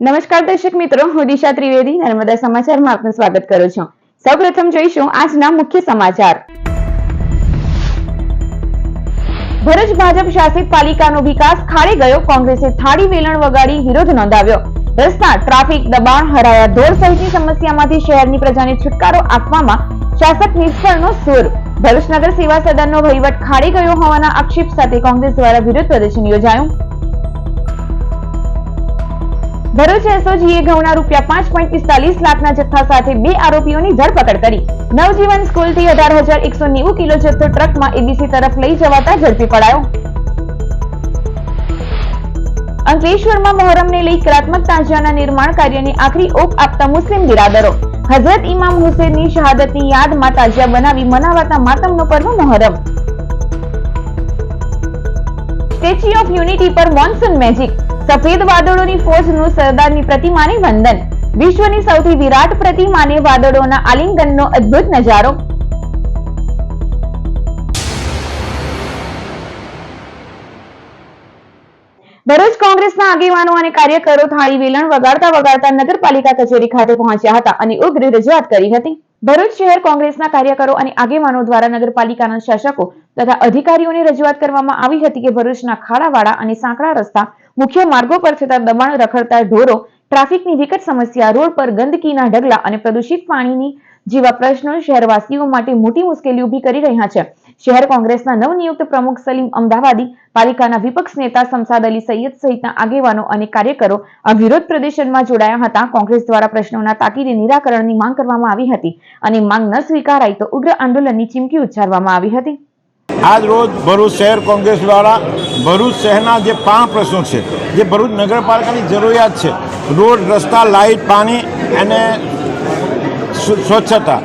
નમસ્કાર દર્શક મિત્રો, હું દિશા ત્રિવેદી નર્મદા સમાચારમાં આપનું સ્વાગત કરું છું। સૌપ્રથમ જોઈશું આજના મુખ્ય સમાચાર। ભરૂચ ભાજપ શાસિત પાલિકાનો વિકાસ ખાડે ગયો, કોંગ્રેસે થાળી વેલણ વગાડી વિરોધ નોંધાવ્યો। રસ્તા, ટ્રાફિક, દબાણ, હરાયા ઢોર સહિતની સમસ્યામાંથી શહેરની પ્રજાને છુટકારો આપવામાં શાસક નિષ્ફળનો સૂર। ભરૂચ નગર સેવા સદનનો વહીવટ ખાડે ગયો હોવાના આક્ષેપ સાથે કોંગ્રેસ દ્વારા વિરોધ પ્રદર્શન યોજાયું। ભરૂચ એસઓજીએ ઘઉંના ₹5.45 લાખના જથ્થા સાથે 2 આરોપીઓની ધરપકડ કરી। નવજીવન સ્કૂલથી 18,190 કિલો જથ્થો ટ્રકમાં એબીસી તરફ લઈ જવાતા ઝડપી પડાયો। અંકલેશ્વરમાં મોહરમને લઈ કલાત્મક તાજિયાના નિર્માણ કાર્યને આખરી ઓપ આપતા મુસ્લિમ બિરાદરો। હઝરત ઇમામ હુસેનની શહાદતની યાદમાં તાજિયા બનાવી મનાવાતા માતમનો પર્વ મોહરમ। સ્ટેચ્યુ ઓફ યુનિટી પર મોન્સૂન મેજિક, સફેદ વાદળોની ફોજનું સરદારની પ્રતિમાને વંદન। વિશ્વની સૌથી વિરાટ પ્રતિમાને વાદળોના આલિંગનનો અદ્ભુત નજારો। ભરૂચ કોંગ્રેસના આગેવાનો અને કાર્યકરો થાળી વેલણ વગાડતા નગરપાલિકા કચેરી ખાતે પહોંચ્યા હતા અને ઉગ્ર રજૂઆત કરી હતી। ભરૂચ શહેર કોંગ્રેસના કાર્યકરો અને આગેવાનો દ્વારા નગરપાલિકાના શાસકો તથા અધિકારીઓને રજૂઆત કરવામાં આવી હતી કે ભરૂચના ખાડાવાળા અને સાંકડા રસ્તા, મુખ્ય માર્ગો પર થતા દબાણ, રખડતા ઢોરો, ટ્રાફિકની વિકટ સમસ્યા, રોડ પર ગંદકીના ઢગલા અને પ્રદૂષિત પાણીની જેવા પ્રશ્નો શહેરવાસીઓ માટે મોટી મુશ્કેલી ઊભી કરી રહ્યા છે। શહેર કોંગ્રેસના નવનિયુક્ત પ્રમુખ સલીમ અમદાવાદી, પાલિકાના વિપક્ષ નેતા શમશાદ અલી સૈયદ સહિતના આગેવાનો અને કાર્યકરો આ વિરોધ પ્રદર્શનમાં જોડાયા હતા। કોંગ્રેસ દ્વારા પ્રશ્નોના તાકીદે નિરાકરણની માંગ કરવામાં આવી હતી અને માંગ ન સ્વીકારાય તો ઉગ્ર આંદોલનની ચીમકી ઉચ્ચારવામાં આવી હતી। આજ રોજ ભરૂચ શહેર કોંગ્રેસ દ્વારા ભરૂચ શહેરના જે 5 પ્રશ્નો છે, જે ભરૂચ નગરપાલિકાની જરૂરિયાત છે, રોડ, રસ્તા, લાઇટ, પાણી અને સ્વચ્છતા,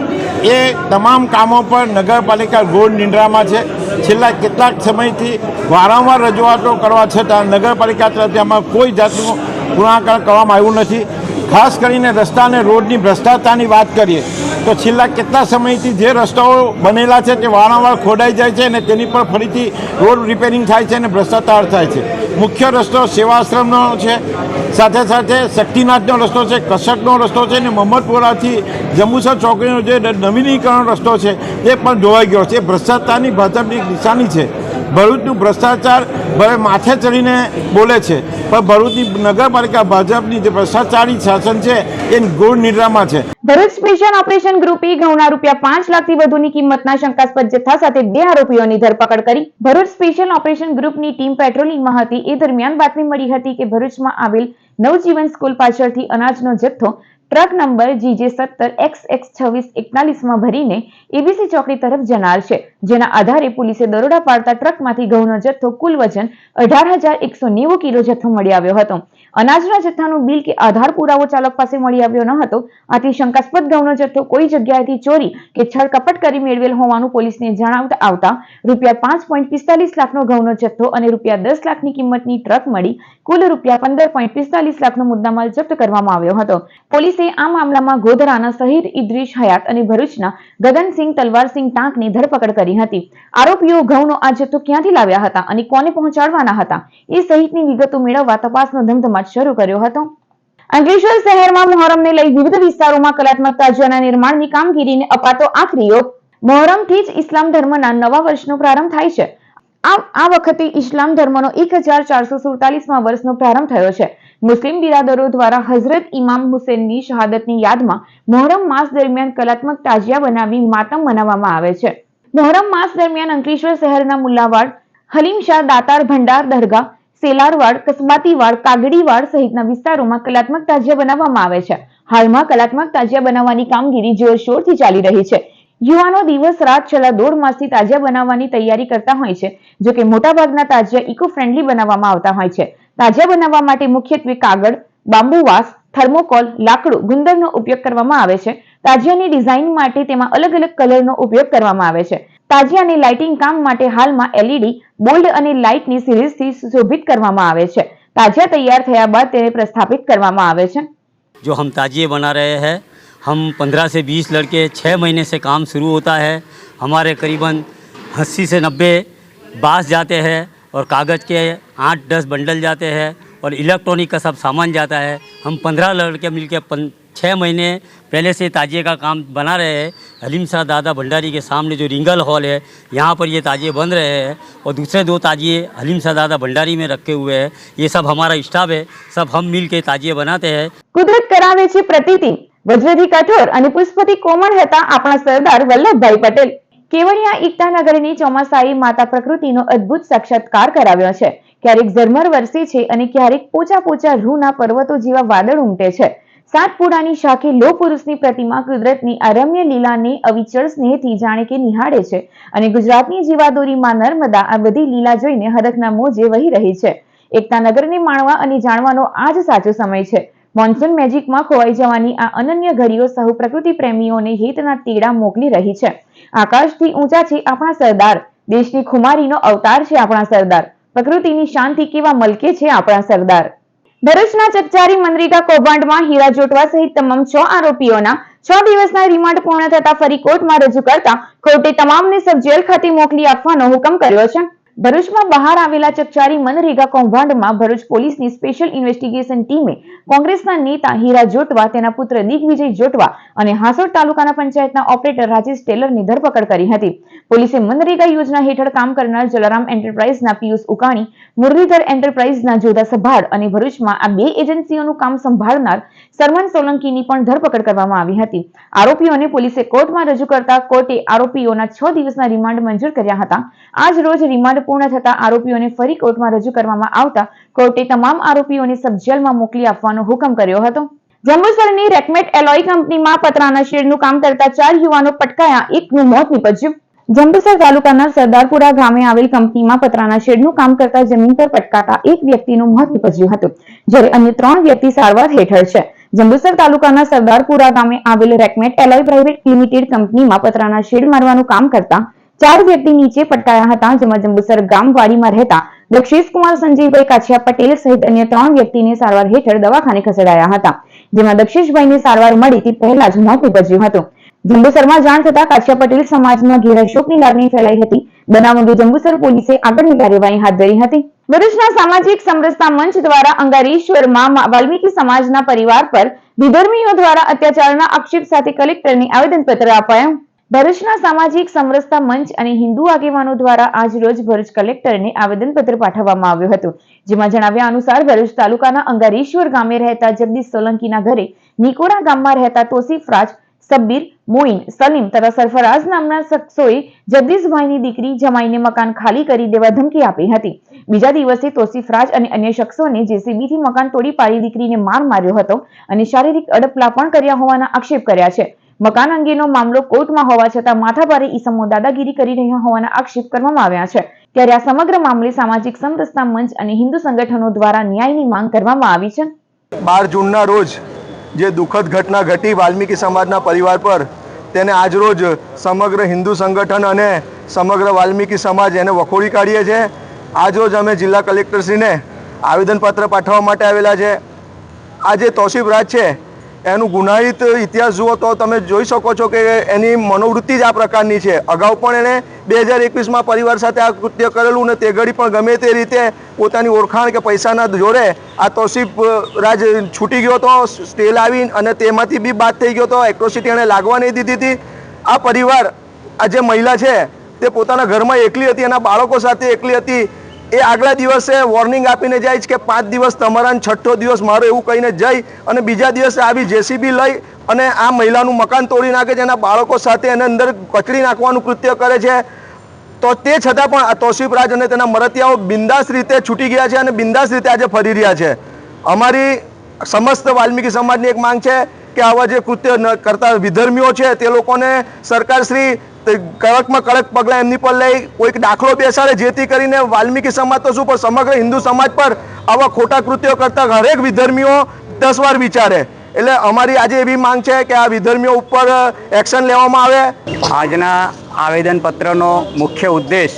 એ તમામ કામો પર નગરપાલિકા ઘોર નિંદ્રામાં છે। છેલ્લા કેટલાક સમયથી વારંવાર રજૂઆતો કરવા છતાં નગરપાલિકા તરફથી આમાં કોઈ જાતનું પુનરાકરણ કરવામાં આવ્યું નથી। ખાસ કરીને રસ્તા અને રોડની ભ્રષ્ટાચારની વાત કરીએ તો છેલ્લા કેટલા સમયથી જે રસ્તાઓ બનેલા છે તે વારંવાર ખોડાઈ જાય છે અને તેની પર ફરીથી રોડ રિપેરિંગ થાય છે અને ભ્રષ્ટાચાર થાય છે। મુખ્ય રસ્તો સેવાશ્રમનો છે, સાથે સાથે શક્તિનાથનો રસ્તો છે, કસટનો રસ્તો છે અને મોહમ્મદપુરાથી જંબુસર ચોકડીનો જે નવીનીકરણ રસ્તો છે તે પણ ધોવાઈ ગયો છે। ભ્રષ્ટાચારની ભાજપની નિશાની છે। ભરૂચનું ભ્રષ્ટાચાર હવે માથે ચડીને બોલે છે, પણ ભરૂચની નગરપાલિકા ભાજપની જે ભ્રષ્ટાચારી શાસન છે એ ઘોર નિદ્રામાં છે। ભરૂચ સ્પેશિયલ ઓપરેશન ગ્રુપે ઘઉંના ₹5 લાખથી વધુની કિંમતના શંકાસ્પદ જથ્થા સાથે 2 આરોપીઓની ધરપકડ કરી। ભરૂચ સ્પેશિયલ ઓપરેશન ગ્રુપની ટીમ પેટ્રોલિંગમાં હતી। એ દરમિયાન બાતમી મળી હતી કે ભરૂચમાં આવેલ નવજીવન સ્કૂલ પાછળથી અનાજનો જથ્થો ટ્રક નંબર GJ17XX2641 ભરીને એબીસી ચોકડી તરફ જનાર છે, જેના આધારે પોલીસે દરોડા પાડતા ટ્રકમાંથી ઘઉંનો જથ્થો કુલ વજન 18,190 કિલો જથ્થો મળી આવ્યો હતો। અનાજના જથ્થાનું બિલ કે આધાર પુરાવો ચાલક પાસે મળી આવ્યો ન હતો। આથી શંકાસ્પદ ઘઉંનો જથ્થો કોઈ જગ્યાએથી ચોરી કે છળકપટ કરી મેળવેલ હોવાનું પોલીસને જણાવતા આવતા ₹5.45 લાખનો ઘઉંનો જથ્થો અને ₹10 લાખની કિંમતની ટ્રક મળી કુલ ₹15.45 લાખનો મુદ્દામાલ જપ્ત કરવામાં આવ્યો હતો। પોલીસે આ મામલામાં ગોધરાના શહીદ ઇદ્રીસ હયાત અને ભરૂચના ગગનસિંહ તલવારસિંહ ટાંકની ધરપકડ કરી હતી। આરોપીઓ ઘઉંનો આ જથ્થો ક્યાંથી લાવ્યા હતા અને કોને પહોંચાડવાના હતા એ સહિતની વિગતો મેળવવા તપાસનો ધમધમાટ શરૂ કર્યો હતો। અંકલેશ્વર શહેરમાં મોહરમને લઈ વિવિધ વિસ્તારોમાં કલાત્મક તાજિયાના નિર્માણની કામગીરીને અપાતો આખરી ઓપ। મોહરમથી જ ઇસ્લામ ધર્મના નવા વર્ષનો પ્રારંભ થાય છે। આ વખતે ઇસ્લામ ધર્મનો 1447મા વર્ષનો પ્રારંભ થયો છે। મુસ્લિમ બિરાદરો દ્વારા હઝરત ઇમામ હુસેનની શહાદતની યાદમાં મોહરમ માસ દરમિયાન કલાત્મક તાજિયા બનાવી માતમ મનાવવામાં આવે છે। મોહરમ માસ દરમિયાન અંકલેશ્વર શહેરના મુલ્લાવાડ, હલીમશાહ, દાતાર, ભંડાર દરગાહ, સેલારવાડ, કસબાતીવાડ, કાગડીવાડ સહિતના વિસ્તારોમાં કલાત્મક તાજિયા બનાવવામાં આવે છે। હાલમાં કલાત્મક તાજિયા બનાવવાની કામગીરી જોરશોરથી ચાલી રહી છે। યુવાનો દિવસ રાત છેલ્લા 1.5 માસથી તાજિયા બનાવવાની તૈયારી કરતા હોય છે। જો કે મોટાભાગના તાજિયા ઇકો ફ્રેન્ડલી બનાવવામાં આવતા હોય છે। તાજિયા બનાવવા માટે મુખ્યત્વે કાગળ, બાંબુવાસ, થર્મોકોલ, લાકડું, ગુંદરનો ઉપયોગ કરવામાં આવે છે। તાજિયાની ડિઝાઇન માટે તેમાં અલગ અલગ કલરનો ઉપયોગ કરવામાં આવે છે। તાજિયાને લાઇટિંગ કામ માટે હાલમાં એલઈડી, બોલ્ડ અને લાઇટની સિરીઝથી સુશોભિત કરવામાં આવે છે। તાજિયા તૈયાર થયા બાદ તેને પ્રસ્થાપિત કરવામાં આવે છે। जो हम ताजिए बना रहे हैं, हम 15 से 20 लड़के 6 महीने से काम शुरू होता है। हमारे करीबन 80 से 90 बांस जाते हैं और कागज़ के 8-10 बंडल जाते हैं और इलेक्ट्रॉनिक का सब सामान जाता है। हम 15 लड़के मिलकर 6 महीने पहले से ताजिए का काम बना रहे हैं। हलीम शाह दादा भंडारी के सामने जो रिंगल हॉल है, यहाँ पर ये ताजिए बन रहे हैं और दूसरे 2 ताजिए हलीम शाह दादा भंडारी में रखे हुए हैं। ये सब हमारा स्टाफ है, सब हम मिल के ताजिए बनाते हैं। કુદરત કરાવે છે પ્રતીતિ, વજ્રથી કઠોર અને પુષ્પથી કોમળ હતા આપણા સરદાર વલ્લભભાઈ પટેલ। કેવડિયા એકતા નગરની ચોમાસાએ માતા પ્રકૃતિનો અદ્ભુત સાક્ષાત્કાર કરાવ્યો છે। ક્યારેક ઝરમર વરસે છે અને ક્યારેક પોચા પોચા રૂના પર્વતો જેવા વાદળ ઉમટે છે। 7 પૂડાની શાખે લો પુરુષની પ્રતિમા કુદરતની આ રમ્ય લીલાને અવિચળ સ્નેહથી જાણે કે નિહાળે છે અને ગુજરાતની જીવાદોરીમાં નર્મદા આ બધી લીલા જોઈને હરખના મોજે વહી રહી છે। એકતા નગરને માણવા અને જાણવાનો આ જ સાચો સમય છે। મોન્સૂન મેજિકમાં ખોવાઈ જવાની આ અનન્ય ઘડીઓ સહુ પ્રકૃતિ પ્રેમીઓને હિતના તેડા મોકલી રહી છે। આકાશથી ઊંચા છે આપણા સરદાર, દેશની ખુમારીનો અવતાર છે આપણા સરદાર, પ્રકૃતિની શાનથી કેવા મલકે છે આપણા સરદાર। ભરૂચના ચકચારી મનરેગા કૌભાંડમાં હીરા જોટવા સહિત તમામ 6 આરોપીઓના 6 દિવસના રિમાન્ડ પૂર્ણ થતા ફરી કોર્ટમાં રજૂ કરતા કોર્ટે તમામને સબ જેલ ખાતે મોકલી આપવાનો હુકમ કર્યો છે। ભરૂચમાં બહાર આવેલા ચકચારી મનરેગા કૌભાંડમાં ભરૂચ પોલીસની સ્પેશિયલ ઇન્વેસ્ટિગેશન ટીમે કોંગ્રેસના નેતા હીરા જોટવા, તેના પુત્ર દિગ્વિજય જોટવા અને હાસોડ તાલુકાના પંચાયતના ઓપરેટર રાજેશ ટેલરની ધરપકડ કરી હતી। પોલીસે મનરેગા યોજના હેઠળ કામ કરનાર જલારામ એન્ટરપ્રાઇઝના પિયુષ ઉકાણી, મુરલીધર એન્ટરપ્રાઇઝના જોધા સભાડ અને ભરૂચમાં આ 2 એજન્સીઓનું કામ સંભાળનાર સરમન સોલંકીની પણ ધરપકડ કરવામાં આવી હતી। આરોપીઓને પોલીસે કોર્ટમાં રજૂ કરતા કોર્ટે આરોપીઓના 6 દિવસના રિમાન્ડ મંજૂર કર્યા હતા। આજ રોજ રિમાન્ડ પૂર્ણ થતા આરોપીઓને ફરી કોર્ટમાં રજૂ કરવામાં આવતા કોર્ટે તમામ આરોપીઓને સબ જેલમાં મોકલી આપવાનો હુકમ કર્યો હતો। જંબુસરની રેકમેટ એલોય કંપનીમાં પતરાના શેડનું કામ કરતા 4 યુવાનો પટકાયા, એકનું મોત નીપજ્યું। જંબુસર તાલુકાના સરદારપુરા ગામે આવેલ કંપનીમાં પતરાના શેડનું કામ કરતા જમીન પર પટકાતા એક વ્યક્તિનું મોત નીપજ્યું હતું, જ્યારે અન્ય 3 વ્યક્તિ સારવાર હેઠળ છે। જંબુસર તાલુકાના સરદારપુરા ગામે આવેલ રેકમેટ એલોય પ્રાઇવેટ લિમિટેડ કંપનીમાં પતરાના શેડ મારવાનું કામ કરતા 4 વ્યક્તિ નીચે પટકાયા હતા, જેમાં જંબુસર ગામવાડીમાં રહેતા દક્ષેશ કુમાર સંજયભાઈ કાછિયા પટેલ સહિત અન્ય 3 વ્યક્તિને સારવાર હેઠળ દવાખાને ખસેડાયા હતા, જેમાં દક્ષેશભાઈને સારવાર મળી તે પહેલા જ મોત નીપજ્યું હતું। જંબુસરમાં જાણ થતા કાછિયા પટેલ સમાજમાં ઘેર શોકની લાગણી ફેલાઈ હતી। બનાવ અંગે જંબુસર પોલીસે આગળની કાર્યવાહી હાથ ધરી હતી। ભરૂચના સામાજિક સમરસતા મંચ દ્વારા અંગારેશ્વરમાં વાલ્મીકી સમાજના પરિવાર પર વિધર્મીઓ દ્વારા અત્યાચારના આક્ષેપ સાથે કલેક્ટરને આવેદનપત્ર અપાયું। ભરૂચના સામાજિક સમરસતા મંચ અને હિન્દુ આગેવાનો દ્વારા આજ રોજ ભરૂચ કલેક્ટરને આવેદનપત્ર પાઠવવામાં આવ્યું હતું, જેમાં જણાવ્યા અનુસાર ભરૂચ તાલુકાના અંગારેશ્વર ગામે રહેતા જગદીશ સોલંકીના ઘરે નિકોરા ગામમાં રહેતા તોસીફ રાજ, સબ્બીર, મોઇન, સલીમ તથા સરફરાઝ નામના શખ્સોએ જગદીશભાઈની દીકરી જમાઈને મકાન ખાલી કરી દેવા ધમકી આપી હતી। બીજા દિવસે તોસીફ રાજ અને અન્ય શખ્સોને જેસીબીથી મકાન તોડી પાડી દીકરીને માર માર્યો હતો અને શારીરિક અડપલા પણ કર્યા હોવાના આક્ષેપ કર્યા છે। મકાન અંગેનો મામલો કોર્ટમાં હોવા છતાં માથાભારે ઈસમો દાદાગીરી કરી રહ્યા હોવાના આક્ષેપ કરવામાં આવ્યા છે। ત્યારે આ સમગ્ર મામલે સામાજિક સમરસતા મંચ અને હિન્દુ સંગઠનો દ્વારા ન્યાયની માંગ કરવામાં આવી છે। 12 જૂનના રોજ જે દુઃખદ ઘટના ઘટી વાલ્મીકી સમાજના પરિવાર પર, તેને આજરોજ સમગ્ર હિન્દુ સંગઠન અને સમગ્ર વાલ્મીકી સમાજ એને વખોડી કાઢીએ છીએ। આજરોજ અમે જિલ્લા કલેક્ટરશ્રીને આવેદનપત્ર પાઠવવા માટે આવેલા છે। આ જે તોસીફ રાજ છે એનું ગુનાહિત ઇતિહાસ જુઓ તો તમે જોઈ શકો છો કે એની મનોવૃત્તિ જ આ પ્રકારની છે। અગાઉ પણ એણે 2021માં પરિવાર સાથે આ કૃત્ય કરેલું ને તે ઘડી પણ ગમે તે રીતે પોતાની ઓળખાણ કે પૈસાના જોડે આ તોસીફ રાજ છૂટી ગયો હતો, સ્ટે લાવી અને તેમાંથી બી બાદ થઈ ગયો હતો। એટ્રોસિટી એણે લાગવા નહીં દીધી હતી। આ પરિવાર, આ જે મહિલા છે તે પોતાના ઘરમાં એકલી હતી, એના બાળકો સાથે એકલી હતી। એ આગલા દિવસે વોર્નિંગ આપીને જાય છે કે 5 દિવસ તમારા, 6ઠ્ઠો દિવસ મારો એવું કહીને જઈ અને બીજા દિવસે આવી જેસીબી લઈ અને આ મહિલાનું મકાન તોડી નાખે છે, એના બાળકો સાથે એને અંદર કચડી નાખવાનું કૃત્ય કરે છે। તો તે છતાં પણ આ તોસીફ રાજ અને તેના મરતિયાઓ બિંદાસ રીતે છૂટી ગયા છે અને બિંદાસ રીતે આજે ફરી રહ્યા છે। અમારી સમસ્ત વાલ્મીકી સમાજની એક માંગ છે કે આવા જે કૃત્ય કરતા વિધર્મીઓ છે તે લોકોને સરકારશ્રી કડકમાં કડક પગલાં એમની પર લઈ કોઈક દાખલો બેસાડે, જેથી કરીને વાલ્મીકી સમાજ તો શું પણ સમગ્ર હિન્દુ સમાજ પર આવા ખોટા કૃત્યો કરતા હરેક વિધર્મીઓ 10 વાર વિચારે। એટલે અમારી આજે એવી માંગ છે કે આ વિધર્મીઓ ઉપર એક્શન લેવામાં આવે। આજના આવેદનપત્રનો મુખ્ય ઉદ્દેશ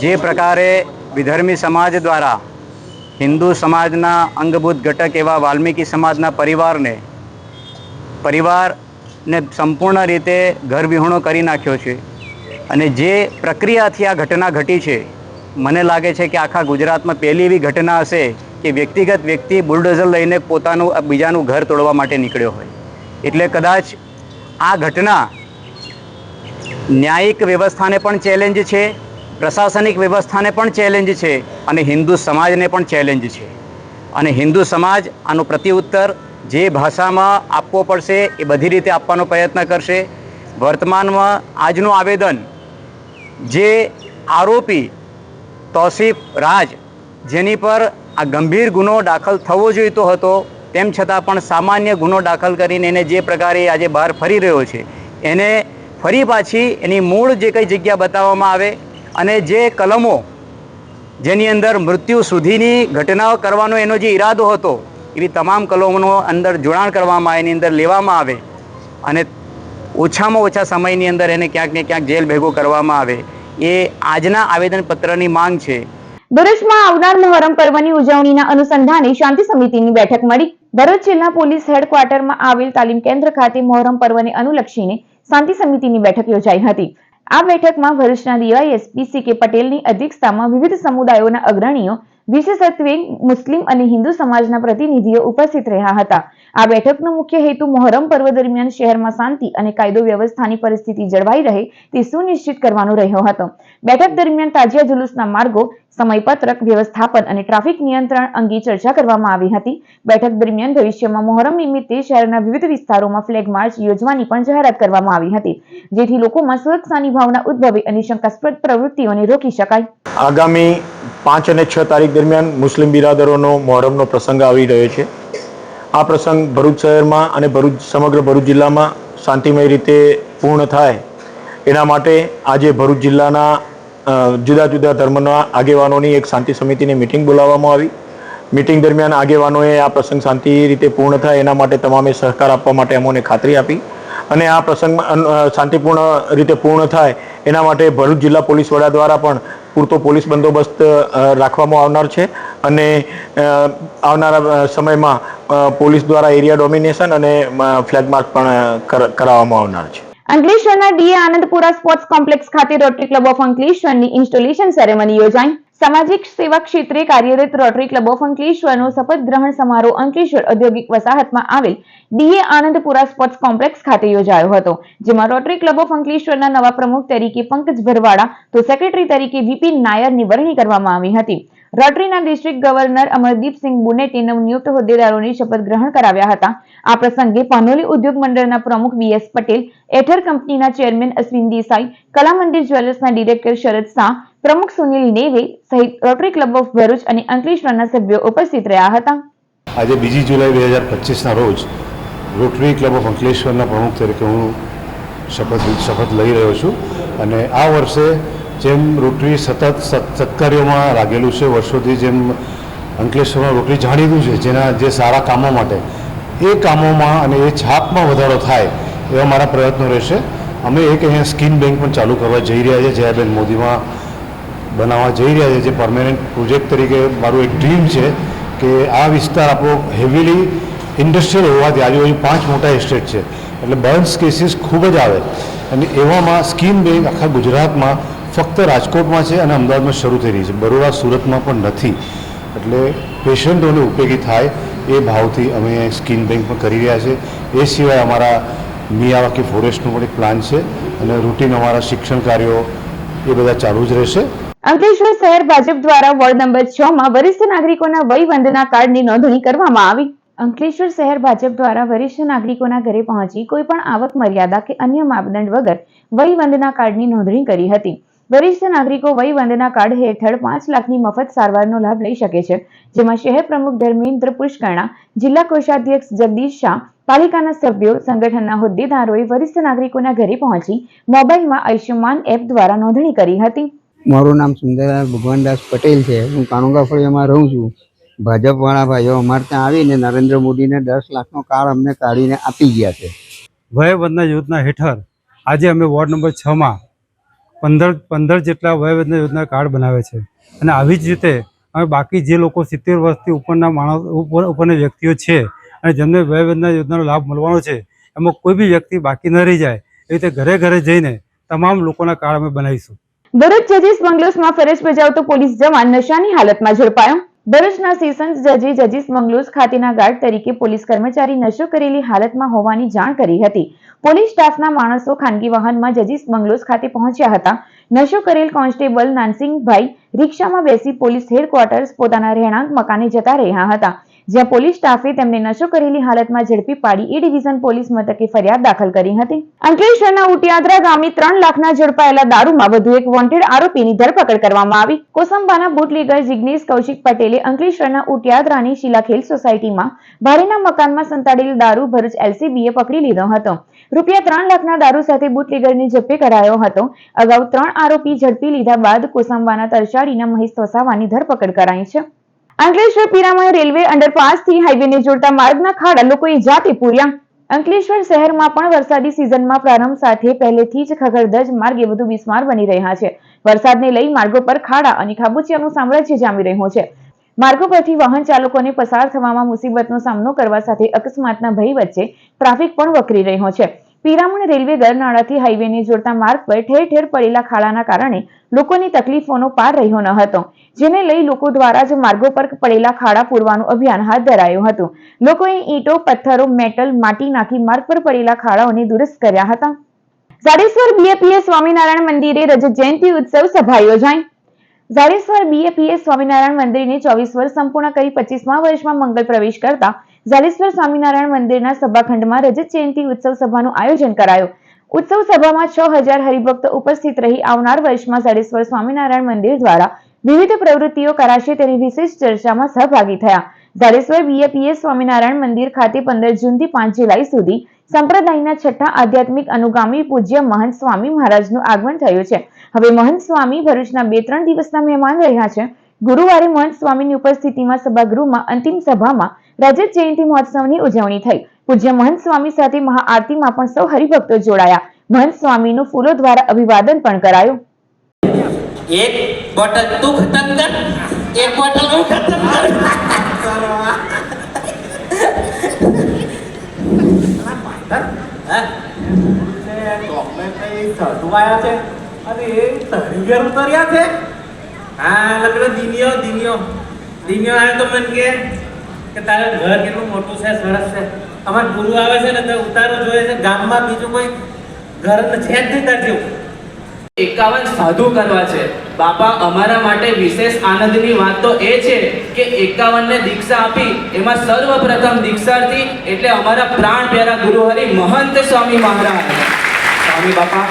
જે પ્રકારે વિધર્મી સમાજ દ્વારા હિન્દુ સમાજના અંગભૂત ઘટક એવા વાલ્મીકી સમાજના પરિવારને સંપૂર્ણ રીતે ઘરવિહોણો કરી નાખ્યો છે અને જે પ્રક્રિયાથી આ ઘટના ઘટી છે, મને લાગે છે કે આખા ગુજરાતમાં પહેલી એવી ઘટના હશે કે વ્યક્તિગત વ્યક્તિ બુલડોઝર લઈને પોતાનું બીજાનું ઘર તોડવા માટે નીકળ્યો હોય. એટલે કદાચ આ ઘટના ન્યાયિક વ્યવસ્થાને પણ ચેલેન્જ છે, પ્રશાસનિક વ્યવસ્થાને પણ ચેલેન્જ છે અને હિન્દુ સમાજને પણ ચેલેન્જ છે. અને હિન્દુ સમાજ આનો પ્રત્યુત્તર જે ભાષામાં આપવો પડશે એ બધી રીતે આપવાનો પ્રયત્ન કરશે. વર્તમાનમાં આજનું આવેદન જે આરોપી તૌસીફ રાજ, જેની પર આ ગંભીર ગુનો દાખલ થવો જોઈતો હતો, તેમ છતાં પણ સામાન્ય ગુનો દાખલ કરીને એને જે પ્રકારે આજે બહાર ફરી રહ્યો છે, એને ફરી પાછી એની મૂળ જે કંઈ જગ્યા બતાવવામાં આવે અને જે કલમો જેની અંદર મૃત્યુ સુધીની ઘટનાઓ કરવાનો એનો જે ઈરાદો હતો એવી તમામ કલમોનો અંદર જોડાણ કરવામાં આવે, એની અંદર લેવામાં આવે અને ઓછામાં ઓછા સમયની અંદર એને ક્યાંક ને ક્યાંક જેલ ભેગો કરવામાં આવે, એ આજના આવેદનપત્રની માંગ છે. ભરૂચમાં આવનાર મોહરમ પર્વની ઉજવણીના અનુસંધાને શાંતિ સમિતિની બેઠક મળી. ભરૂચ જિલ્લા પોલીસ હેડક્વાર્ટરમાં આવેલ તાલીમ કેન્દ્ર ખાતે મોહરમ પર્વને અનુલક્ષીને શાંતિ સમિતિની બેઠક યોજાઈ હતી. આ બેઠકમાં ભરૂચના ડીવાયએસપી સી.કે. પટેલની અધ્યક્ષતામાં વિવિધ સમુદાયોના અગ્રણીઓ, વિશેષત્વે મુસ્લિમ અને હિન્દુ સમાજના પ્રતિનિધિઓ ઉપસ્થિત રહ્યા હતા. આ બેઠકનો મુખ્ય હેતુ મોહરમ પર્વ દરમિયાન શહેરમાં શાંતિ અને કાયદો વ્યવસ્થાની પરિસ્થિતિ જળવાઈ રહે તે સુનિશ્ચિત કરવાનો રહ્યો હતો. બેઠક દરમિયાન તાજિયા જુલુસના માર્ગો, સમયપત્રક, વ્યવસ્થાપન અને ટ્રાફિક નિયંત્રણ અંગે ચર્ચા કરવામાં આવી હતી. બેઠક દરમિયાન ભવિષ્યમાં મોહરમ નિમિત્તે શહેરના વિવિધ વિસ્તારોમાં ફ્લેગ માર્ચ યોજવાની પણ જાહેરાત કરવામાં આવી હતી, જેથી લોકોમાં સુરક્ષાની ભાવના ઉદ્ભવે અને શંકાસ્પદ પ્રવૃત્તિઓને રોકી શકાય. આગામી 5 અને 6 તારીખ દરમિયાન મુસ્લિમ બિરાદરોનો મોહરમનો પ્રસંગ આવી રહ્યો છે. આ પ્રસંગ ભરૂચ શહેરમાં અને સમગ્ર ભરૂચ જિલ્લામાં શાંતિમય રીતે પૂર્ણ થાય એના માટે આજે ભરૂચ જિલ્લાના જુદા જુદા ધર્મના આગેવાનોની એક શાંતિ સમિતિની મિટિંગ બોલાવવામાં આવી. મિટિંગ દરમિયાન આગેવાનોએ આ પ્રસંગ શાંતિ રીતે પૂર્ણ થાય એના માટે તમામે સહકાર આપવા માટે અમોને ખાતરી આપી અને આ પ્રસંગ શાંતિપૂર્ણ રીતે પૂર્ણ થાય એના માટે ભરૂચ જિલ્લા પોલીસ વડા દ્વારા પણ પૂરતો પોલીસ બંદોબસ્ત રાખવામાં આવનાર છે અને આવનારા સમયમાં પોલીસ દ્વારા એરિયા ડોમિનેશન અને ફ્લેગ માર્ચ પણ કરાવવામાં આવનાર છે. અંકલેશ્વરના ડીએ આનંદપુરા સ્પોર્ટ્સ કોમ્પ્લેક્સ ખાતે રોટરી ક્લબ ઓફ અંકલેશ્વરની ઇન્સ્ટોલેશન સેરેમની યોજાઈ. સામાજિક સેવા ક્ષેત્રે કાર્યરત રોટરી ક્લબ ઓફ અંકલેશ્વરનો શપથ ગ્રહણ સમારોહ અંકલેશ્વર ઔદ્યોગિક વસાહતમાં આવેલ ડીએ આનંદપુરા સ્પોર્ટ્સ કોમ્પ્લેક્સ ખાતે યોજાયો હતો, જેમાં રોટરી ક્લબ ઓફ અંકલેશ્વરના નવા પ્રમુખ તરીકે પંકજ ભરવાડા તો સેક્રેટરી તરીકે વીપી નાયરની વરણી કરવામાં આવી હતી. રોટરીના ડિસ્ટ્રિક્ટ ગવર્નર અમરદીપસિંહ બુનેટે નવનિયુક્ત હોદ્દેદારોને શપથ ગ્રહણ કરાવ્યા હતા. આ પ્રસંગે પાનોલી ઉદ્યોગ મંડળના પ્રમુખ બીએસ પટેલ, એથર કંપનીના ચેરમેન અશ્વિન દેસાઈ, કલા મંદિર જ્વેલર્સના ડિરેક્ટર શરદ શાહ, પ્રમુખ સુનિલ નેવે સહિત રોટરી ક્લબ ઓફ ભરૂચ અને અંકલેશ્વરના સભ્યો ઉપસ્થિત રહ્યા હતા. આજે 2 જુલાઈ 2025ના રોજ રોટરી ક્લબ ઓફ અંકલેશ્વરના પ્રમુખ તરીકે હું શપથ લઈ રહ્યો છું અને આ વર્ષે જેમ રોટરી સતત સત્કાર્યોમાં લાગેલું છે, વર્ષોથી જેમ અંકલેશ્વરમાં રોટરી જાણીતું છે જેના જે સારા કામો માટે, એ કામોમાં અને એ છાપમાં વધારો થાય એવા મારા પ્રયત્નો રહેશે. અમે એક અહીંયા સ્કીન બેંક પણ ચાલુ કરવા જઈ રહ્યા છીએ, જયાબેન મોદીમાં બનાવવા જઈ રહ્યા છે, જે પરમેનન્ટ પ્રોજેક્ટ તરીકે મારું એક ડ્રીમ છે કે આ વિસ્તાર આપણો હેવીલી ઇન્ડસ્ટ્રીયલ હોવાથી આજુબાજુ 5 મોટા એસ્ટેટ છે એટલે બર્ન્સ કેસીસ ખૂબ જ આવે અને એવામાં સ્કીન બેંક આખા ગુજરાતમાં ફક્ત રાજકોટમાં છે અને અમદાવાદમાં શરૂ થઈ રહી છે, બરોડા સુરતમાં પણ નથી. એટલે પેશન્ટોને ઉપયોગી થાય એ ભાવથી અમે સ્કીન બેંક પણ કરી રહ્યા છીએ. એ સિવાય અમારા મિયાવાકી ફોરેસ્ટનો પણ એક પ્લાન છે અને રૂટીન અમારા શિક્ષણ કાર્યો એ બધા ચાલુ જ રહેશે. અંકલેશ્વર શહેર ભાજપ દ્વારા વોર્ડ નંબર 6 માં વરિષ્ઠ નાગરિકોના વય વંદના કાર્ડની નોંધણી કરવામાં આવી. અંકલેશ્વર શહેર ભાજપ દ્વારા વરિષ્ઠ નાગરિકોના ઘરે પહોંચી કોઈ પણ આવક મર્યાદા કે અન્ય માપદંડ વગર વય વંદના કાર્ડની નોંધણી કરી હતી. વરિષ્ઠ નાગરિકો વય વંદના કાર્ડ હેઠળ 5 લાખની મફત સારવારનો લાભ લઈ શકે છે, જેમાં શહેર પ્રમુખ ધર્મેન્દ્ર પુષ્કરણા, જિલ્લા કોષાધ્યક્ષ જગદીશ શાહ, પાલિકાના સભ્યો, સંગઠનના હોદ્દેદારોએ વરિષ્ઠ નાગરિકોના ઘરે પહોંચી મોબાઈલમાં આયુષ્યમાન એપ દ્વારા નોંધણી કરી હતી. મારું નામ સુંદરલાલ ભગવાનદાસ પટેલ છે. હું કાનુગા ફળિયામાં રહું છું. ભાજપવાળા ભાઈઓ અમારે ત્યાં આવીને નરેન્દ્ર મોદીને 10 લાખનો કાર્ડ અમને કાઢીને આપી ગયા છે. વયવંદના યોજના હેઠળ આજે અમે વોર્ડ નંબર 6માં 15 જેટલા વયવંદના યોજના કાર્ડ બનાવે છે અને આવી જ રીતે અમે બાકી જે લોકો 70 વર્ષથી ઉપરના માણસ ઉપરના વ્યક્તિઓ છે અને જેમને વયવંદના યોજનાનો લાભ મળવાનો છે, એમાં કોઈ બી વ્યક્તિ બાકી ન રહી જાય એ રીતે ઘરે ઘરે જઈને તમામ લોકોના કાર્ડ અમે બનાવીશું. ભરૂચ જજીસ બંગલોસમાં ફરજ બજાવતો પોલીસ જવાન નશાની હાલતમાં ઝડપાયો. ભરૂચના સેશન્સ જજે જજીસ બંગલોઝ ખાતેના ગાર્ડ તરીકે પોલીસ કર્મચારી નશો કરેલી હાલતમાં હોવાની જાણ કરી હતી. પોલીસ સ્ટાફના માણસો ખાનગી વાહનમાં જજીસ બંગલોઝ ખાતે પહોંચ્યા હતા. નશો કરેલ કોન્સ્ટેબલ નાનસિંગભાઈ રિક્ષામાં બેસી પોલીસ હેડક્વાર્ટર્સ પોતાના રહેણાંક મકાને જતા રહ્યા હતા, જ્યાં પોલીસ સ્ટાફે તેમને નશો કરેલી હાલતમાં ઝડપી પાડી એ ડિવિઝન પોલીસ મથકે ફરિયાદ દાખલ કરી હતી. અંકલેશ્વરના ઉટિયાદરા ગામની 3 લાખના ઝડપાયેલા દારૂમાં વધુ એક વોન્ટેડ આરોપીની ધરપકડ કરવામાં આવી. કોસંબાના બુટલેગર જિગ્નેશ કૌશિક પટેલે અંકલેશ્વરના ઉટિયાદરાની શિલાખેલ સોસાયટીમાં ભારેના મકાનમાં સંતાડેલ દારૂ ભરૂચ LCBએ પકડી લીધો હતો. રૂપિયા 3 લાખના દારૂ સાથે બુટલેગરને ઝડપી કરાયો હતો. અગાઉ 3 આરોપી ઝડપી લીધા બાદ કોસંબાના તરસાડીના મહેશ વસાવાની ધરપકડ કરાઈ છે. અંકલેશ્વર પીરામણ રેલવે અંડરપાસથી હાઈવેને જોડતા માર્ગના ખાડા લોકોએ જાતે પૂર્યા. અંકલેશ્વર શહેરમાં પણ વરસાદી સિઝનમાં પ્રારંભ સાથે પહેલેથી જ ખખડધજ માર્ગે વધુ બિસ્માર બની રહ્યા છે. વરસાદને લઈ માર્ગો પર ખાડા અને ખાબોચિયાનું સામ્રાજ્ય જામી રહ્યું છે. માર્ગો પરથી વાહન ચાલકોને પસાર થવામાં મુસીબતનો સામનો કરવા સાથે અકસ્માતના ભય વચ્ચે ટ્રાફિક પણ વકરી રહ્યો છે. પીરામણ રેલવે ગરનાળાથી હાઈવેને જોડતા માર્ગ પર ઠેર ઠેર પડેલા ખાડાના કારણે લોકોની તકલીફોનો પાર રહ્યો ન હતો, જેને લઈ લોકો દ્વારા જ માર્ગો પર પડેલા ખાડા પૂરવાનું અભિયાન હાથ ધરાયું હતું. લોકોએ ઈંટો, પથ્થરો, મેટલ, માટી નાખી માર્ગ પર પડેલા ખાડાઓને દુરસ્ત કર્યા હતા. ઝાડેશ્વર BAPS સ્વામિનારાયણ મંદિરે રજત જયંતિ ઉત્સવ સભા યોજાઈ. ઝાડેશ્વર BAPS સ્વામિનારાયણ મંદિરને 24 વર્ષ સંપૂર્ણ કરી 25મા વર્ષમાં મંગલ પ્રવેશ કરતા ઝાડેશ્વર સ્વામિનારાયણ મંદિરના સભાખંડમાં રજત જયંતિ ઉત્સવ સભાનું આયોજન કરાયું. ઉત્સવ સભામાં 6000 હરિભક્તો ઉપસ્થિત રહી આવનાર વર્ષમાં ઝાડેશ્વર સ્વામિનારાયણ મંદિર દ્વારા વિવિધ પ્રવૃત્તિઓ કરાશે તેની વિશેષ ચર્ચામાં સહભાગી થયા. ઝાડેશ્વર BAPS સ્વામિનારાયણ મંદિર ખાતે 15 જૂનથી 5 જુલાઈ સુધી સંપ્રદાયના છઠ્ઠા આધ્યાત્મિક અનુગામી પૂજ્ય મહંત સ્વામી મહારાજનું આગમન થયું છે. હવે મહંત સ્વામી ભરૂચના 2-3 દિવસના મહેમાન રહ્યા છે. ગુરુવારે મહંત સ્વામીની ઉપસ્થિતિમાં સભાગૃહમાં અંતિમ સભામાં રજત જયંતિ મહોત્સવની ઉજવણી થઈ. પૂજ્ય મહંત સ્વામી સાથે મહાઆરતીમાં પણ સૌ હરિભક્તો જોડાયા. મહંત સ્વામીનું ફૂલો દ્વારા અભિવાદન પણ કરાયું. एक बोतल तू खत्म कर, एक बोतल मैं खत्म કે તારે ઘર કેટલું મોટું છે, સરસ છે. અમાર ગુરુ આવે છે ને તો ઉતારો જોઈએ છે. ગામમાં બીજું કોઈ ઘર છે જ નહીં તાર જેવું. 51 સાધુ કરવા છે બાપા. અમારા માટે વિશેષ આનંદની વાત તો એ છે કે 51 ને દીક્ષા આપી એમાં સર્વપ્રથમ દીક્ષાર્થી એટલે અમારા પ્રાણ પ્યારા ગુરુહરિ મહંત સ્વામી મહારાજ. સ્વામી બાપા.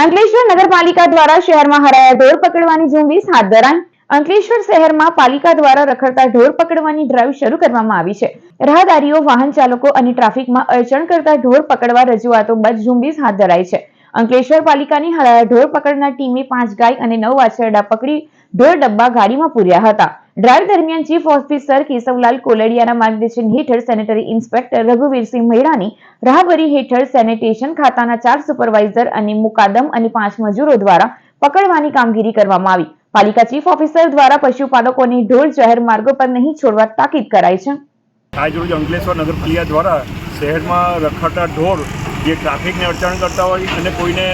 અંકલેશ્વર નગરપાલિકા દ્વારા શહેરમાં હરાયા ઢોર પકડવાની ઝુંબેશ હાથ ધરાઈ. અંકલેશ્વર શહેરમાં પાલિકા દ્વારા રખડતા ઢોર પકડવાની ડ્રાઈવ શરૂ કરવામાં આવી છે. રાહદારીઓ, વાહન ચાલકો અને ટ્રાફિકમાં અડચણ કરતા ઢોર પકડવા રજૂઆતો બાદ ઝુંબેશ હાથ ધરાઈ છે. અંકલેશ્વર પાલિકાની હરાયા ઢોર પકડના ટીમે 5 ગાય અને 9 વાછરડા પકડી ઢોર ડબ્બા ગાડીમાં પૂર્યા હતા. ડ્રાઈવ દરમિયાન ચીફ ઓફિસર કેશવલાલ કોલડિયાના માર્ગદર્શન હેઠળ સેનેટરી ઇન્સ્પેક્ટર રઘુવીરસિંહ મેડાની રાહબરી હેઠળ સેનિટેશન ખાતાના 4 સુપરવાઇઝર અને મુકાદમ અને 5 મજૂરો દ્વારા પકડવાની કામગીરી કરવામાં આવી. પાલિકા ચીફ ઓફિસર દ્વારા પશુપાલકોને ઢોર જાહેર માર્ગો પર નહીં છોડવા તાકીદ કરાઈ છે. આજરોજ અંકલેશ્વર નગરપાલિકા દ્વારા શહેરમાં રખડતા ઢોર જે ટ્રાફિકને અડચણ કરતા હોય અને કોઈને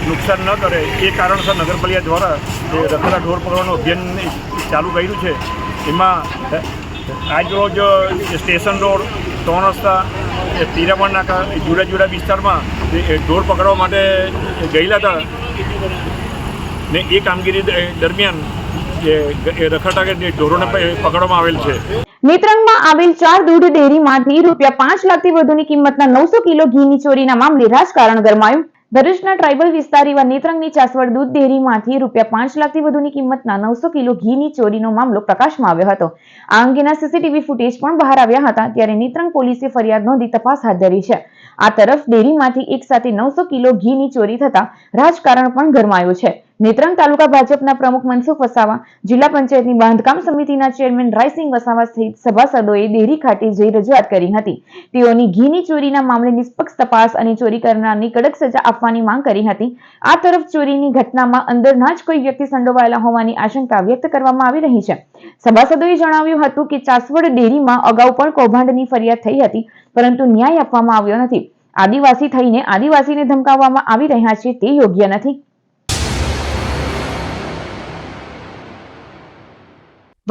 નુકસાન ન કરે એ કારણસર નગરપાલિકા દ્વારા એ રખડતા ઢોર પકડવાનું અભિયાન ચાલુ કર્યું છે. એમાં આજરોજ સ્ટેશન રોડ, 3 રસ્તા, પીરામણ નાકા જુદા જુદા વિસ્તારમાં ઢોર પકડવા માટે ગયેલા હતા ને એ કામગીરી દરમિયાન રખડતા ઢોરોને પકડવામાં આવેલ છે. નેત્રંગમાં આવેલ 4 દૂધ ડેરીમાંથી રૂપિયા 5 લાખથી વધુની કિંમતના 900 કિલો ઘીની ચોરીના મામલે રાજકારણ ગરમાયું. ભરૂચના ટ્રાઇબલ વિસ્તાર એવા નેત્રંગની ચાસવડ દૂધ ડેરીમાંથી રૂપિયા 5 લાખથી વધુની કિંમતના 900 કિલો ઘીની ચોરીનો મામલો પ્રકાશમાં આવ્યો હતો. આ અંગેના સીસીટીવી ફૂટેજ પણ બહાર આવ્યા હતા, ત્યારે નેત્રંગ પોલીસે ફરિયાદ નોંધી તપાસ હાથ ધરી છે. આ તરફ ડેરીમાંથી એક સાથે 900 કિલો ઘીની ચોરી થતા રાજકારણ પણ ગરમાયું છે. નેત્રંગ તાલુકા ભાજપના પ્રમુખ મનસુખ વસાવા, જિલ્લા પંચાયતની બાંધકામ સમિતિના ચેરમેન રાયસિંગ વસાવા સહિત સભાસદોએ ડેરી ખાતે જઈ રજૂઆત કરી હતી. તેઓની ઘીની ચોરીના મામલે નિષ્પક્ષ તપાસ અને ચોરી કરનારની કડક સજા આપવાની માંગ કરી હતી. આ તરફ ચોરીની ઘટનામાં અંદરના જ કોઈ વ્યક્તિ સંડોવાયેલા હોવાની આશંકા વ્યક્ત કરવામાં આવી રહી છે. સભાસદોએ જણાવ્યું હતું કે ચાસવડ ડેરીમાં અગાઉ પણ કૌભાંડની ફરિયાદ થઈ હતી, પરંતુ ન્યાય આપવામાં આવ્યો નથી. આદિવાસી થઈને આદિવાસીને ધમકાવવામાં આવી રહ્યા છે તે યોગ્ય નથી.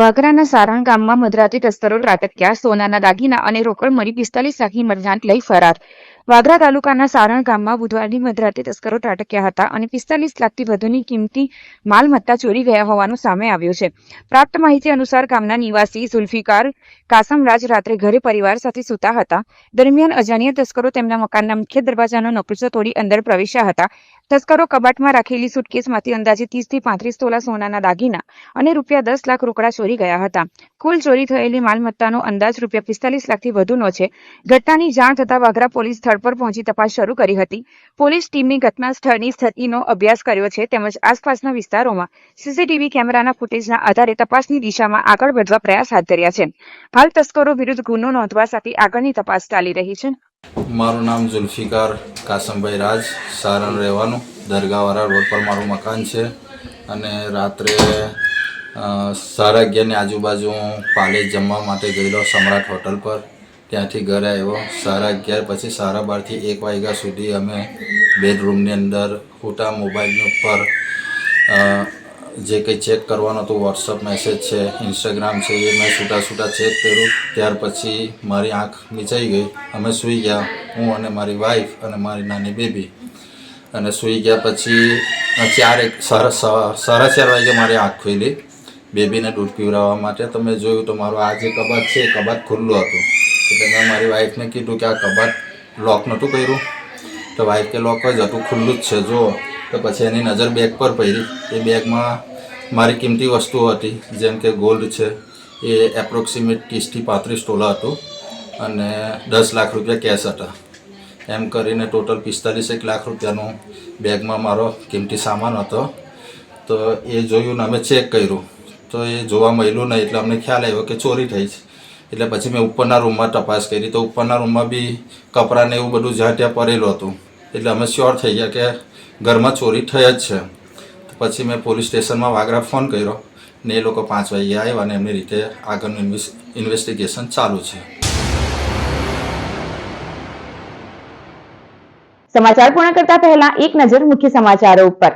વાગરાના સારણ ગામમાં મધરાતે તસ્કરો ત્રાટક્યા, સોનાના દાગીના અને રોકડ મળી 45 લાખની મરજાંત લઈ ફરાર. વાગરા તાલુકાના સારણ ગામમાં બુધવારની મધરાતે તસ્કરો ત્રાટક્યા હતા અને 45 લાખથી વધુની કિંમતી માલમત્તા ચોરી ગયા હોવાનું સામે આવ્યું છે. પ્રાપ્ત માહિતી અનુસાર ગામના નિવાસી ઝુલ્ફિકાર કાસમરાજ રાત્રે ઘરે પરિવાર સાથે સૂતા હતા. દરમિયાન અજાણ્યા તસ્કરો તેમના મકાનના મુખ્ય દરવાજાનો નકુચો તોડી અંદર પ્રવેશ્યા હતા. તસ્કરો કબાટમાં રાખેલી સુટકેસમાંથી અંદાજે 30 થી 35 તોલા સોનાના દાગીના અને રૂપિયા 10 લાખ રોકડા ચોરી ગયા હતા. કુલ ચોરી થયેલી માલમત્તાનો અંદાજ રૂપિયા 45 લાખથી વધુનો છે. ઘટનાની જાણ થતાં વાગરા પોલીસ સ્થળ પર પહોંચી તપાસ શરૂ કરી હતી. પોલીસ ટીમની ઘટના સ્થળની સ્થિતિનો અભ્યાસ કર્યો છે તેમજ આસપાસના વિસ્તારોમાં સીસીટીવી કેમેરાના ફૂટેજના આધારે તપાસની દિશામાં આગળ વધવા પ્રયાસ હાથ ધર્યા છે. હાલ તસ્કરો વિરુદ્ધ ગુનો નોંધવા સાથે આગળની તપાસ ચાલી રહી છે. મારું નામ ઝુલ્ફિકાર કાસમભાઈ રાજ, સારણ રહેવાનું, દરગાહવાળા રોડ પર મારું મકાન છે. અને રાત્રે 11:30ની આજુબાજુ હું પાલેજ જમવા માટે ગયેલો સમ્રાટ હોટલ પર. ત્યાંથી ઘરે આવ્યો 11:30 પછી 12:30થી 1 વાગ્યા સુધી અમે બેડરૂમની અંદર ફોટા મોબાઈલની ઉપર જે કંઈ ચેક કરવાનું હતું, વોટ્સઅપ મેસેજ છે, ઇન્સ્ટાગ્રામ છે, એ મેં છૂટા ચેક કર્યું. ત્યાર પછી મારી આંખ મીચાઈ ગઈ. અમે સૂઈ ગયા, હું અને મારી વાઈફ અને મારી નાની બેબી. અને સૂઈ ગયા પછી 4:30 વાગે મારી આંખ ખુલી બેબીને દૂધ પીવડાવવા માટે. તો મેં જોયું તો મારો આ જે કબાટ છે એ કબાટ ખુલ્લું હતું. એટલે મેં મારી વાઈફને કીધું કે આ કબાટ લોક નહોતું કર્યું. તો વાઈફ કે લોક જ હતું, ખુલ્લું જ છે જો. તો પછી એની નજર બેગ પર પડી. એ બેગમાં મારી કિંમતી વસ્તુઓ હતી, જેમ કે ગોલ્ડ છે, એ એપ્રોક્સિમેટ 30 થી 35 તોલા હતું અને 10 લાખ રૂપિયા કેશ હતા. એમ કરીને ટોટલ 45 લાખ રૂપિયાનું બેગમાં મારો કિંમતી સામાન હતો. તો એ જોયું ને અમે ચેક કર્યું તો એ જોવા મળ્યું નહીં. એટલે અમને ખ્યાલ આવ્યો કે ચોરી થઈ છે. એટલે પછી મેં ઉપરના રૂમમાં તપાસ કરી તો ઉપરના રૂમમાં બી કપડાને એવું બધું જ્યાં ત્યાં પડેલું હતું. એટલે અમે શ્યોર થઈ ગયા કે ઘરમાં ચોરી થઈ જ છે. તો પછી મેં પોલીસ સ્ટેશનમાં વાગરા ફોન કર્યો ને એ લોકો 5 વાગે આવ્યા અને એમની રીતે આગળનું ઇન્વેસ્ટિગેશન ચાલુ છે. સમાચાર પૂર્ણ કરતા પહેલા એક નજર મુખ્ય સમાચારો ઉપર.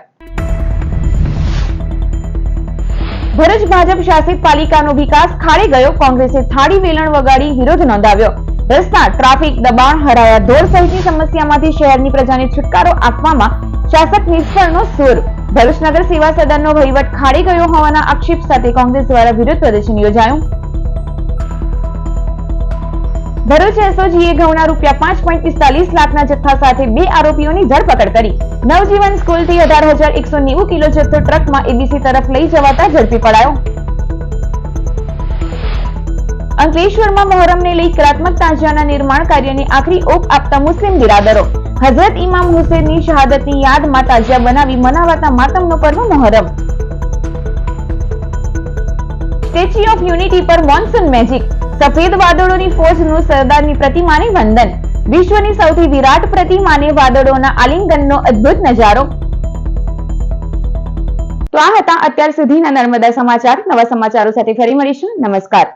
ભરૂચ ભાજપ શાસિત પાલિકાનો વિકાસ ખાડે ગયો, કોંગ્રેસે થાળી વેલણ વગાડી વિરોધ નોંધાવ્યો. રસ્તા, ટ્રાફિક, દબાણ, હરાયા ઢોર સહિતની સમસ્યામાંથી શહેરની પ્રજાને છુટકારો આપવામાં શાસક નિષ્ફળનો સૂર. ભરૂચ નગર સેવા સદનનો વહીવટ ખાડે ગયો હોવાના આક્ષેપ સાથે કોંગ્રેસ દ્વારા વિરોધ પ્રદર્શન યોજાયું. ભરૂચ એસઓજીએ ઘઉંના રૂપિયા 5.45 લાખના જથ્થા સાથે 2 આરોપીઓની ધરપકડ કરી. નવજીવન સ્કૂલથી 18,190 કિલો જથ્થો ટ્રકમાં એબીસી તરફ લઈ જવાતા ઝડપી પડાયો. અંકલેશ્વરમાં મોહરમને લઈ કલાત્મક તાજિયાના નિર્માણ કાર્યને આખરી ઓપ આપતા મુસ્લિમ બિરાદરો. હઝરત ઇમામ હુસૈનની શહાદતની યાદમાં તાજિયા બનાવી મનાવાતા માતમનો પર્વ મોહરમ. સ્ટેચ્યુ ઓફ યુનિટી પર મોન્સૂન મેજિક. સફેદ વાદળોની ફોજનું સરદારની પ્રતિમાને વંદન. વિશ્વની સૌથી વિરાટ પ્રતિમાને વાદળોના આલિંગનનો અદ્ભુત નજારો. તો આ હતા અત્યાર સુધીના નર્મદા સમાચાર. નવા સમાચારો સાથે ફરી મળીશું. નમસ્કાર.